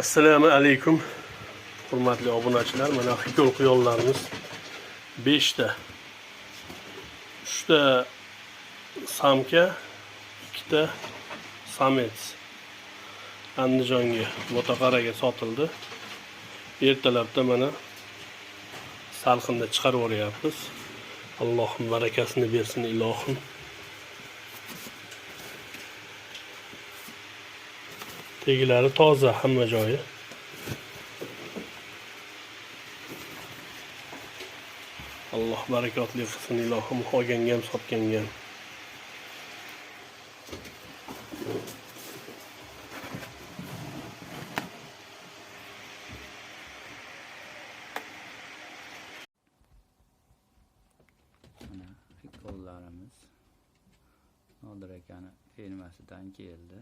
Assalomu alaykum. Hurmatli obunachilar, mana xikol quyonlarimiz 5 ta. 3 ta samka, 2 ta samets. Andijonga, Motaqaraga sotildi. Ertalabda mana salqinda chiqarib o'ryapmiz. Allohim barakasini bersin ilohim. Tegilari toza hamma joyi. Alloh barakotli qilsin ilohim, olganga ham sotganga ham. Mana fikollarimiz Nodir akani fermasidan keldi.